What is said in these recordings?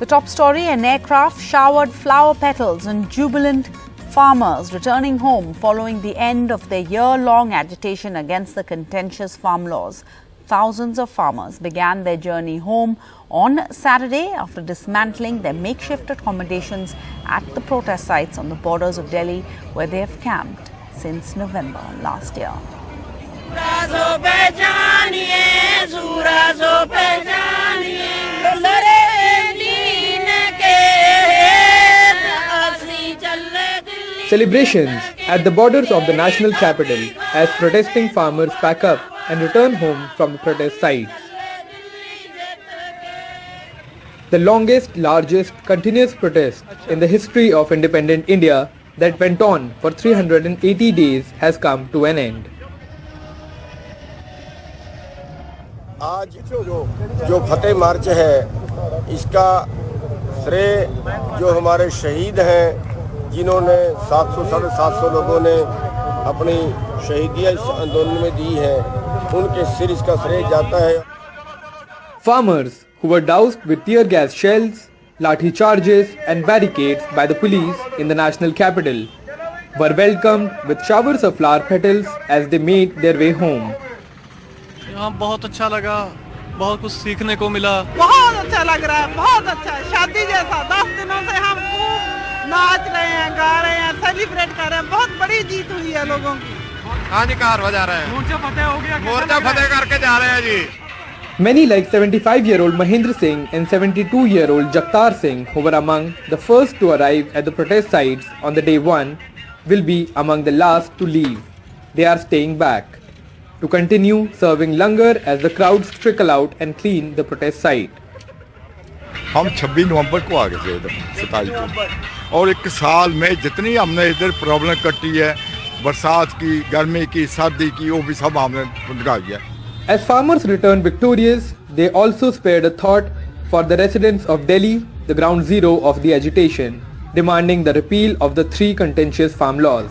The top story, an aircraft showered flower petals on jubilant farmers returning home following the end of their year-long agitation against the contentious farm laws. Thousands of farmers began their journey home on Saturday after dismantling their makeshift accommodations at the protest sites on the borders of Delhi, where they have camped since November last year. Celebrations at the borders of the national capital as protesting farmers pack up and return home from the protest sites. The longest, largest continuous protest in the history of independent India that went on for 380 days has come to an end. आज जो फतेह मार्च है इसका श्रेय जो हमारे शहीद हैं जिन्होंने 700-750 लोगों ने अपनी शहीदियाँ इस आंदोलन में दी हैं उनके सिर इसका श्रेय जाता है. Farmers who were doused with tear gas shells, lathi charges and barricades by the police in the national capital were welcomed with showers of flower petals as they made their way home. यहाँ बहुत अच्छा लगा, बहुत कुछ सीखने को मिला. बहुत अच्छा लग रहा है, बहुत अच्छा है, शादी जैसा. 10 दिनों से हम नाच रहे हैं, गा रहे हैं, सेलिब्रेट कर रहे हैं. बहुत बड़ी जीत हुई है लोगों की. हाँ जी, कार बजा रहे हैं. मोर्चा फतेह हो गया. मोर्चा फतेह करके जा रहे हैं जी. Many like 75-year-old Mahendra Singh and 72-year-old Jagtar Singh, who were among the first to arrive at the protest sites on the day one, will be among the last to leave. They are staying back to continue serving langar as the crowds trickle out and clean the protest site. हम 26 नवंबर को आ गए थे इधर 27 को और एक साल में जितनी हमने इधर प्रॉब्लम कटी है बरसात की, गर्मी की, सर्दी की, वो भी सब हमने निकाल दिया. As farmers returned victorious, they also spared a thought for the residents of Delhi, the ground zero of the agitation, demanding the repeal of the 3 contentious farm laws.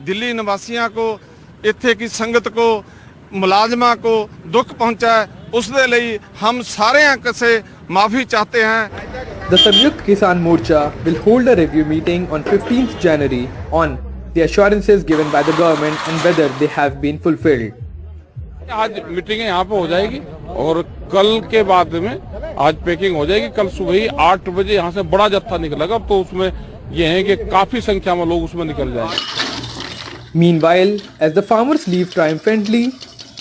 Delhi निवासियों को, इत्थे की संगत को, मुलाजमा को दुख पहुंचा है, उसदे लिए हम सारे से माफी चाहते हैं. The Samyukt Kisan Morcha will hold a review meeting on 15th January on the assurances given by the government and whether they have been fulfilled. आज मीटिंग यहाँ पे हो जाएगी और कल के बाद में आज पैकिंग हो जाएगी. कल सुबह ही 8 बजे यहाँ से बड़ा जत्था निकलेगा, तो उसमें ये है कि काफी संख्या में लोग उसमें निकल जाएंगे. Meanwhile, as the farmers leave triumphantly,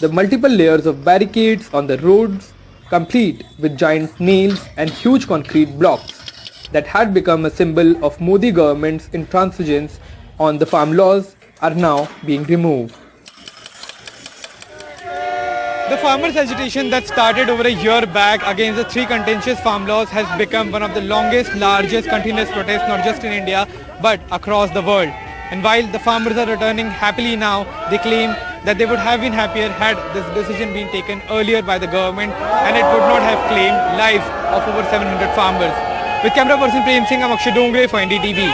the multiple layers of barricades on the roads, complete with giant nails and huge concrete blocks that had become a symbol of Modi government's intransigence on the farm laws, are now being removed. The farmers' agitation that started over a year back against the 3 contentious farm laws has become one of the longest, largest continuous protests not just in India but across the world. And while the farmers are returning happily now, they claim that they would have been happier had this decision been taken earlier by the government and it would not have claimed lives of over 700 farmers. With camera person Prem Singh, I'm Akshay Dongre for NDTV.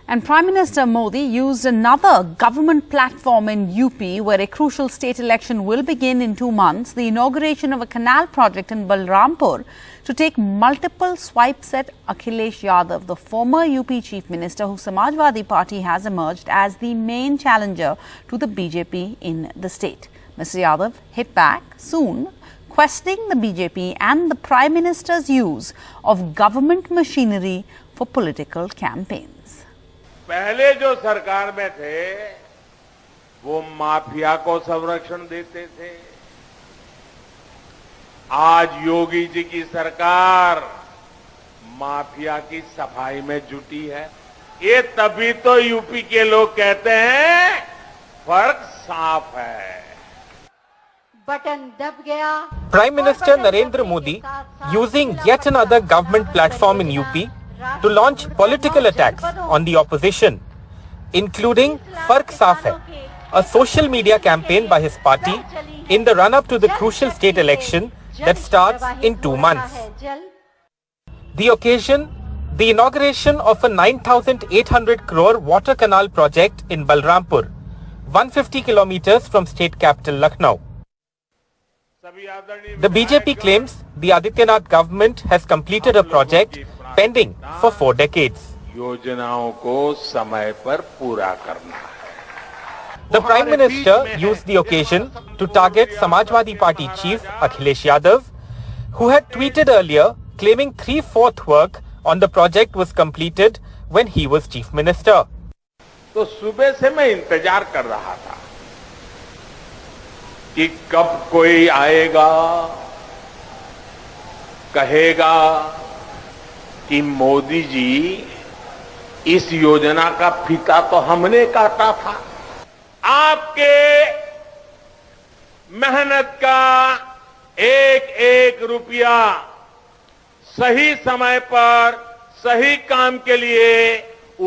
And Prime Minister Modi used another government platform in UP where a crucial state election will begin in 2 months, the inauguration of a canal project in Balrampur, to take multiple swipes at Akhilesh Yadav, the former UP Chief Minister whose Samajwadi Party has emerged as the main challenger to the BJP in the state. Mr. Yadav hit back soon, questioning the BJP and the Prime Minister's use of government machinery for political campaigns. पहले जो सरकार में थे वो mafia को संरक्षण देते थे. आज योगी जी की सरकार माफिया की सफाई में जुटी है. ये तभी तो यूपी के लोग कहते हैं फर्क साफ है. बटन दब गया. Prime Minister Narendra Modi using yet another government platform in UP to launch political attacks on the opposition, including Fark Saaf Hai, a social media campaign by his party in the run-up to the crucial state election that starts in 2 months. The occasion, the inauguration of a 9,800 crore water canal project in Balrampur, 150 kilometers from state capital Lucknow. The BJP claims the Adityanath government has completed a project pending for 4 decades. योजनाओं को समय पर पूरा करना है. The Prime Minister used the occasion to target Samajwadi Party chief Akhilesh Yadav, who had tweeted earlier claiming 3/4 work on the project was completed when he was chief minister. तो सुबह से मैं इंतजार कर रहा था कि कब कोई आएगा, कहेगा कि मोदी जी इस योजना का फीता तो हमने काटा था. आपके मेहनत का एक एक रुपया सही समय पर सही काम के लिए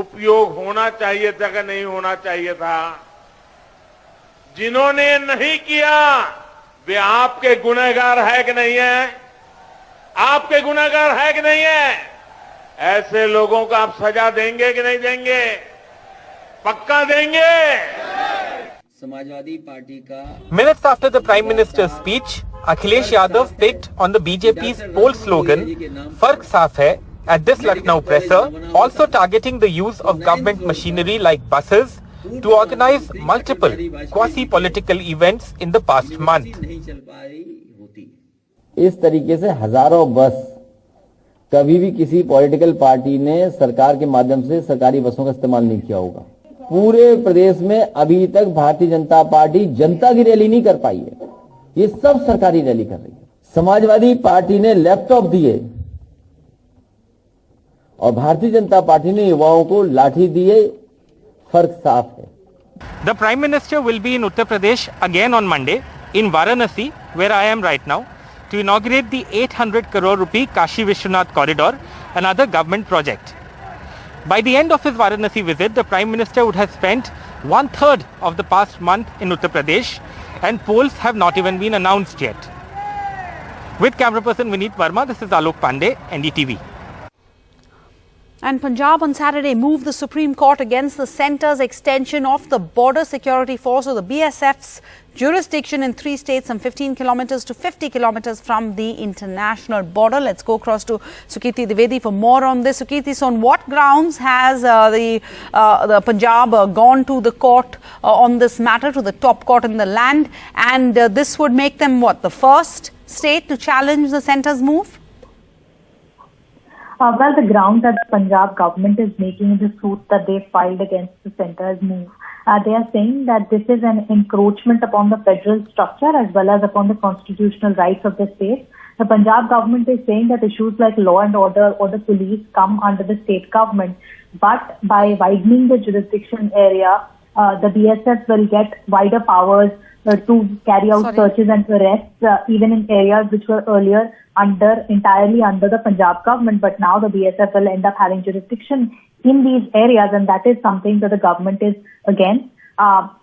उपयोग होना चाहिए था कि नहीं होना चाहिए था. जिन्होंने नहीं किया वे आपके गुनहगार है कि नहीं है? आपके गुनहगार है कि नहीं है? ऐसे लोगों को आप सजा देंगे कि नहीं देंगे? पक्का देंगे? समाजवादी पार्टी का. Minutes after the Prime Minister's speech, Akhilesh Yadav picked on the BJP's poll slogan "Fark Saaf Hai" at this Lucknow presser, also targeting the use of government machinery like buses to organize multiple quasi-political events in the past month. इस तरीके से हजारों बस कभी भी किसी political party ने सरकार के माध्यम से सरकारी बसों का इस्तेमाल नहीं किया होगा. पूरे प्रदेश में अभी तक भारतीय जनता पार्टी जनता की रैली नहीं कर पाई है. ये सब सरकारी रैली कर रही है. समाजवादी पार्टी ने लैपटॉप दिए और भारतीय जनता पार्टी ने युवाओं को लाठी दिए. फर्क साफ है. The Prime Minister will be in Uttar Pradesh again on Monday in Varanasi, where I am right now, to inaugurate the 800 crore rupee Kashi Vishwanath corridor, another government project. By the end of his Varanasi visit, the Prime Minister would have spent 1/3 of the past month in Uttar Pradesh, and polls have not even been announced yet. With camera person Vineet Verma, this is Alok Pandey, NDTV. And Punjab on Saturday moved the Supreme Court against the centre's extension of the Border Security Force, or the BSF's jurisdiction in 3 states, some 15 kilometres to 50 kilometres from the international border. Let's go across to Sukirti Dwivedi for more on this. Sukirti, so on what grounds has the Punjab gone to the court on this matter, to the top court in the land, and this would make them what, the first state to challenge the centre's move? Well, the ground that the Punjab government is making the suit that they filed against the centre's move. They are saying that this is an encroachment upon the federal structure as well as upon the constitutional rights of the state. The Punjab government is saying that issues like law and order or the police come under the state government. But by widening the jurisdiction area, the BSF will get wider powers to carry out searches and arrests even in areas which were earlier entirely under the Punjab government. But now the BSF will end up having jurisdiction in these areas, and that is something that the government is against.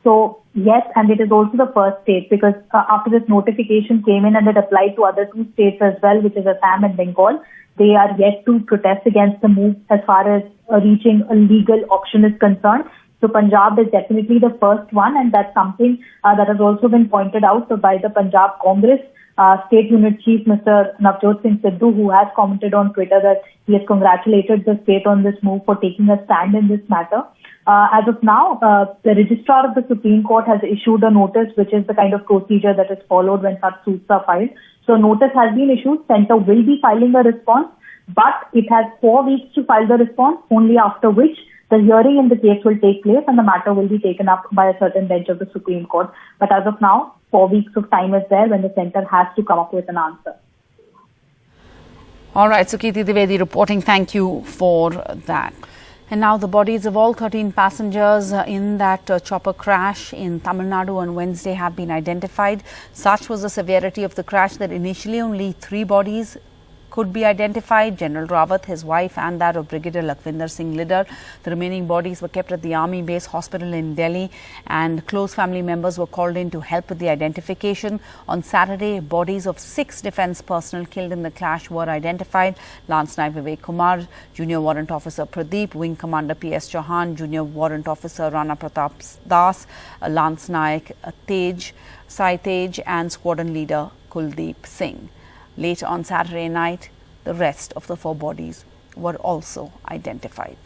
So yes, and it is also the first state, because after this notification came in and it applied to other 2 states as well, which is Assam and Bengal, they are yet to protest against the move as far as reaching a legal option is concerned. So Punjab is definitely the first one, and that's something that has also been pointed out by the Punjab Congress State Unit Chief, Mr. Navjot Singh Sidhu, who has commented on Twitter that he has congratulated the state on this move for taking a stand in this matter. As of now, the Registrar of the Supreme Court has issued a notice, which is the kind of procedure that is followed when such suits are filed. So notice has been issued. Centre will be filing a response, but it has 4 weeks to file the response, only after which the hearing in the case will take place and the matter will be taken up by a certain bench of the Supreme Court. But as of now, 4 weeks of time is there when the centre has to come up with an answer. All right, Sukirti Dwivedi reporting. Thank you for that. And now the bodies of all 13 passengers in that chopper crash in Tamil Nadu on Wednesday have been identified. Such was the severity of the crash that initially only 3 bodies could be identified: General Rawat, his wife, and that of Brigadier Lakhvinder Singh Lidar. The remaining bodies were kept at the Army Base Hospital in Delhi, and close family members were called in to help with the identification. On Saturday, bodies of 6 defence personnel killed in the clash were identified: Lance Naik Vivek Kumar, Junior Warrant Officer Pradeep, Wing Commander P.S. Chauhan, Junior Warrant Officer Rana Pratap Das, Lance Naik Sai Tej, and Squadron Leader Kuldeep Singh. Late on Saturday night, the rest of the 4 bodies were also identified.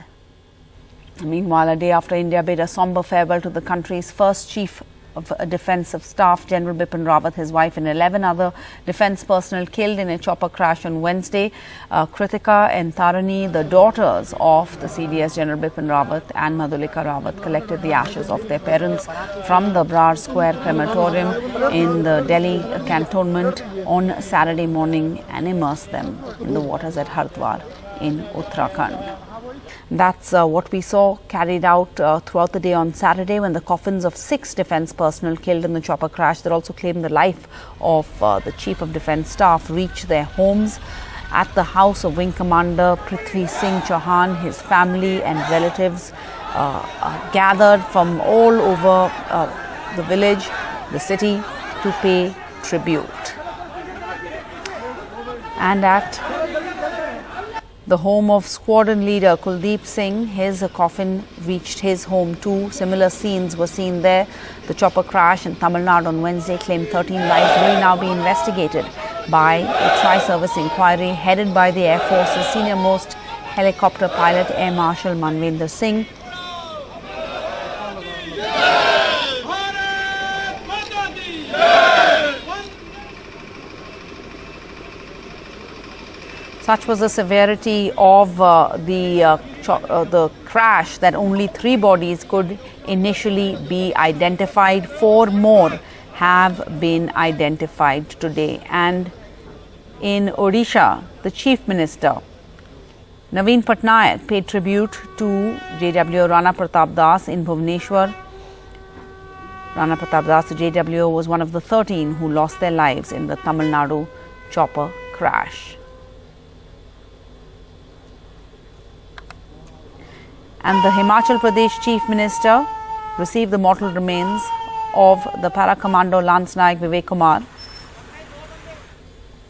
Meanwhile, a day after India bid a somber farewell to the country's first chief of Defence Staff, General Bipin Rawat, his wife and 11 other defence personnel killed in a chopper crash on Wednesday. Kritika and Tarani, the daughters of the CDS General Bipin Rawat and Madhulika Rawat, collected the ashes of their parents from the Brar Square crematorium in the Delhi cantonment on Saturday morning and immersed them in the waters at Hardwar in Uttarakhand. That's what we saw carried out throughout the day on Saturday when the coffins of 6 defence personnel killed in the chopper crash that also claimed the life of the Chief of Defence Staff reached their homes. At the house of Wing Commander Prithvi Singh Chauhan, his family and relatives gathered from all over the village, the city, to pay tribute. And at the home of squadron leader Kuldeep Singh, his coffin reached his home too. Similar scenes were seen there. The chopper crash in Tamil Nadu on Wednesday claimed 13 lives will now be investigated by a tri-service inquiry headed by the Air Force's senior-most helicopter pilot, Air Marshal Manvendra Singh. Such was the severity of the crash that only 3 bodies could initially be identified. 4 more have been identified today. And in Odisha, the Chief Minister, Naveen Patnaik, paid tribute to JW Rana Pratap Das in Bhubaneswar. Rana Pratap Das, the JWO, was one of the 13 who lost their lives in the Tamil Nadu chopper crash. And the Himachal Pradesh Chief Minister received the mortal remains of the para-commando Lance Naik Vivek Kumar.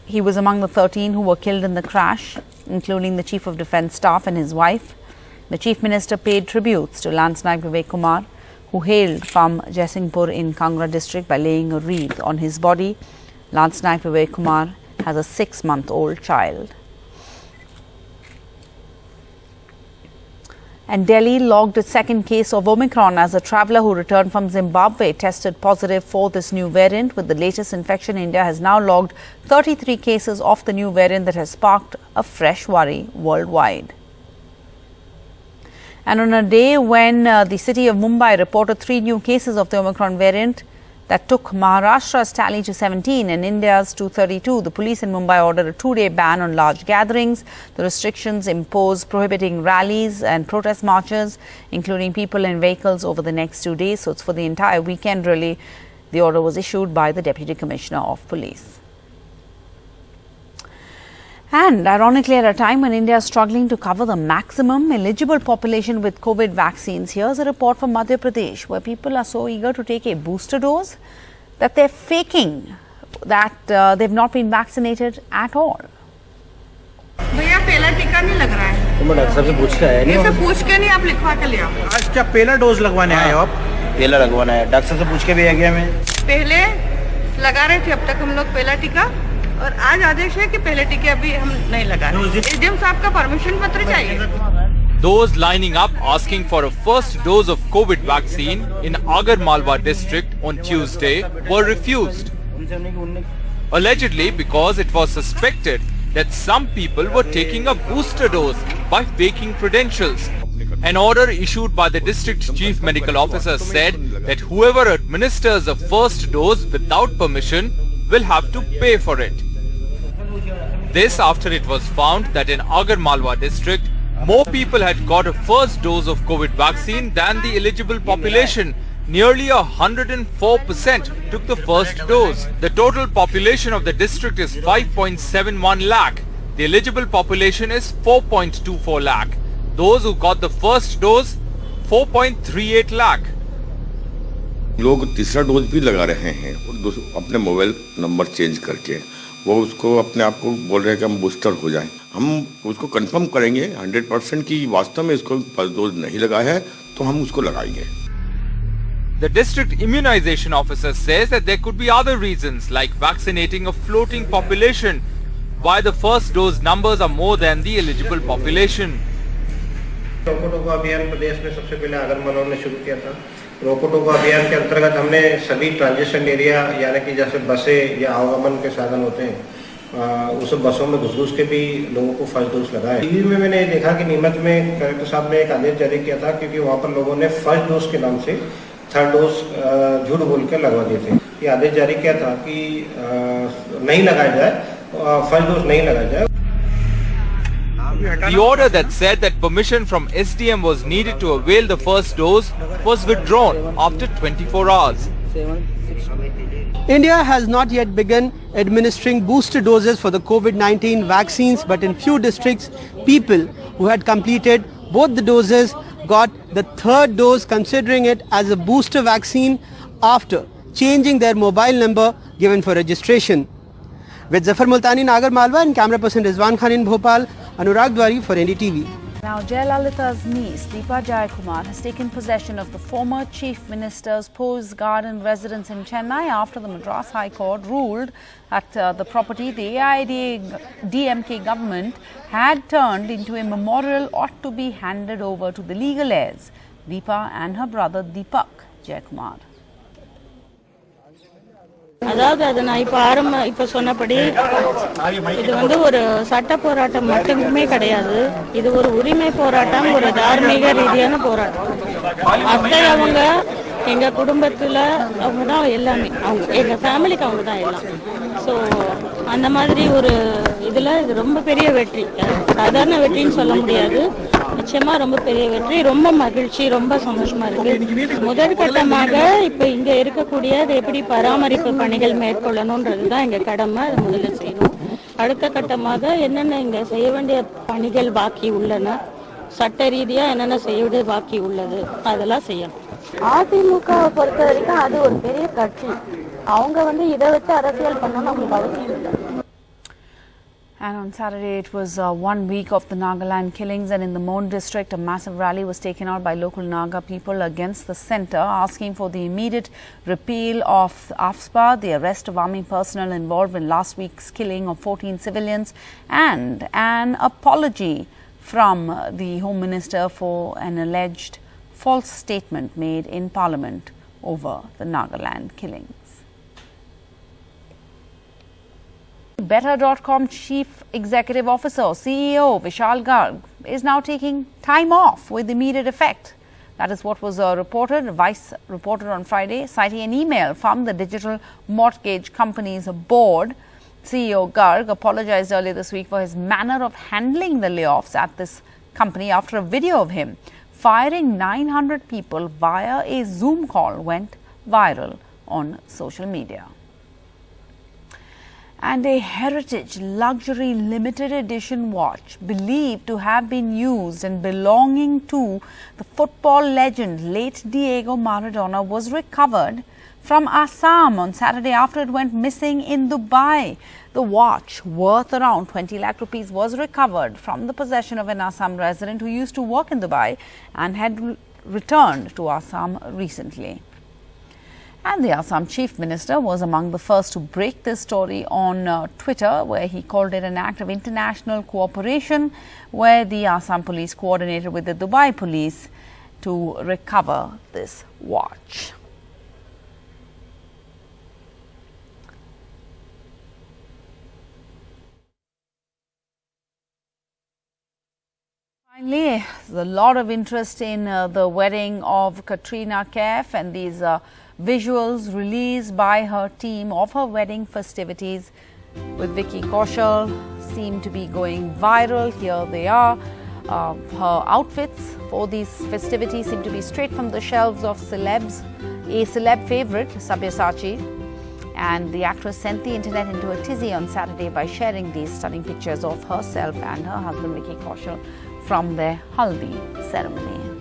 He was among the 13 who were killed in the crash, including the Chief of Defence Staff and his wife. The Chief Minister paid tributes to Lance Naik Vivek Kumar, who hailed from Jaisingpur in Kangra district, by laying a wreath on his body. Lance Naik Vivek Kumar has a 6-month-old child. And Delhi logged its 2nd case of Omicron as a traveller who returned from Zimbabwe tested positive for this new variant. With the latest infection, India has now logged 33 cases of the new variant that has sparked a fresh worry worldwide. And on a day when the city of Mumbai reported 3 new cases of the Omicron variant that took Maharashtra's tally to 17 and India's to 32, the police in Mumbai ordered a 2-day ban on large gatherings. The restrictions impose prohibiting rallies and protest marches, including people and vehicles, over the next 2 days. So it's for the entire weekend, really. The order was issued by the Deputy Commissioner of Police. And ironically, at a time when India is struggling to cover the maximum eligible population with COVID vaccines, here's a report from Madhya Pradesh, where people are so eager to take a booster dose that they're faking that they've not been vaccinated at all. भैया पहला टीका नहीं लग रहा है। तो मैं doctor साहब से पूछ के आया नहीं। ये सब पूछ के नहीं, आप लिखवा के ले आओ। आज क्या पहला डोज लगवाने आए हो आप? पहला लगवाना है, डॉक्टर साहब से पूछ के भी आ गया मैं। पहले लगा रहे थे अब तक हम लोग पहला टीका, और आज आदेश है कि पहले टीके अभी हम नहीं लगा रहे। एडीएम साहब का परमिशन पत्र चाहिए। Those lining up asking for a first dose of COVID vaccine in Agar Malwa district on Tuesday were refused, allegedly because it was suspected that some people were taking a booster dose by faking credentials. An order issued by the district chief medical officer said that whoever administers a first dose without permission will have to pay for it. This after it was found that in Agar Malwa district, more people had got a first dose of COVID vaccine than the eligible population. Nearly 104% took the first dose. The total population of the district is 5.71 lakh. The eligible population is 4.24 lakh. Those who got the first dose, 4.38 lakh. लोग तीसरा dose भी लगा रहे हैं और अपने mobile number change करके वो उसको अपने आप को बोल रहे हैं कि हम बूस्टर हो जाएं। हम उसको कंफर्म करेंगे 100% कि वास्तव में इसको फर्स्ट डोज नहीं लगा है तो हम उसको लगाएंगे। The district immunization officer says that there could be other reasons like vaccinating a floating population, why the first dose numbers are more than the eligible population. रोको टोको अभियान प्रदेश में सबसे पहले आगरमालवा ने शुरू किया था। रोको टोको अभियान के अंतर्गत हमने सभी ट्रांजिशन एरिया यानी कि जैसे बसें या आवागमन के साधन होते हैं उस बसों में घुस के भी लोगों को फर्स्ट डोज लगाया। टीवी में मैंने देखा कि नीमच में कलेक्टर साहब ने एक आदेश जारी किया था क्योंकि वहाँ पर लोगों ने फर्स्ट डोज के नाम से थर्ड डोज झूठ बोल कर लगवा दिए थे। ये आदेश जारी किया था कि नहीं लगाया जाए, फर्स्ट डोज नहीं लगाया जाए। The order that said that permission from SDM was needed to avail the first dose was withdrawn after 24 hours. India has not yet begun administering booster doses for the COVID-19 vaccines, but in few districts, people who had completed both the doses got the third dose, considering it as a booster vaccine after changing their mobile number given for registration. With Zafar Multani, Nagar Malwa, and camera person Rizwan Khan in Bhopal, Anurag Dwari for NDTV. Now, Jayalalitha's niece, Deepa Jayakumar, has taken possession of the former Chief Minister's Pose Garden residence in Chennai after the Madras High Court ruled that the property the AIADMK government had turned into a memorial ought to be handed over to the legal heirs, Deepa and her brother Deepak Jayakumar. அதாவது அது நான் இப்ப சொன்னபடி இது வந்து ஒரு சட்ட போராட்டம் மட்டுமே கிடையாது. இது ஒரு உரிமை போராட்டம், ஒரு தார்மீக ரீதியான போராட்டம். அத்தை அவங்க எங்க குடும்பத்துல அவங்க தான் எல்லாமே, அவங்க எங்க ஃபேமிலிக்கு அவங்க தான் எல்லாம். ஸோ அந்த மாதிரி ஒரு இதுல இது ரொம்ப பெரிய வெற்றி, சாதாரண வெற்றின்னு சொல்ல முடியாது, நிச்சயமா ரொம்ப பெரிய வெற்றி. ரொம்ப மகிழ்ச்சி, ரொம்ப சந்தோஷமா இருக்கு. முதற்கட்டமாக இப்ப இங்க இருக்கக்கூடிய எப்படி பராமரிப்பு பணிகள் மேற்கொள்ளணும்ன்றதுதான் எங்க கடமை, அதை முதல்ல செய்யணும். அடுத்த கட்டமாக என்னென்ன இங்க செய்ய வேண்டிய பணிகள் பாக்கி உள்ளன, சட்ட ரீதியா என்னென்ன செய்ய வேண்டிய பாக்கி உள்ளது, அதெல்லாம் செய்யணும். அதிமுகவை பொறுத்த வரைக்கும் அது ஒரு பெரிய கட்சி, அவங்க வந்து இதை வச்சு அரசியல் பண்ணணும்னு அவங்களுக்கு அவசியம் இல்லை. And on Saturday, it was 1 week of the Nagaland killings, and in the Mon district, a massive rally was taken out by local Naga people against the centre, asking for the immediate repeal of AFSPA, the arrest of army personnel involved in last week's killing of 14 civilians, and an apology from the Home Minister for an alleged false statement made in Parliament over the Nagaland killings. Bettercom Chief Executive Officer, CEO Vishal Garg, is now taking time off with immediate effect. That is what was reported. Vice reported on Friday, citing an email from the digital mortgage company's board. CEO Garg apologized earlier this week for his manner of handling the layoffs at this company after a video of him firing 900 people via a Zoom call went viral on social media. And a heritage luxury limited edition watch believed to have been used and belonging to the football legend late Diego Maradona was recovered from Assam on Saturday after it went missing in Dubai. The watch, worth around 20 lakh rupees, was recovered from the possession of an Assam resident who used to work in Dubai and had returned to Assam recently. And the Assam Chief Minister was among the first to break this story on Twitter, where he called it an act of international cooperation, where the Assam police coordinated with the Dubai police to recover this watch. Finally, there's a lot of interest in the wedding of Katrina Kaif, and these visuals released by her team of her wedding festivities with Vicky-Kat seem to be going viral. Here they are. Her outfits for these festivities seem to be straight from the shelves of celebs. A celeb favorite, Sabyasachi, and the actress sent the internet into a tizzy on Saturday by sharing these stunning pictures of herself and her husband Vicky-Kat from their haldi ceremony.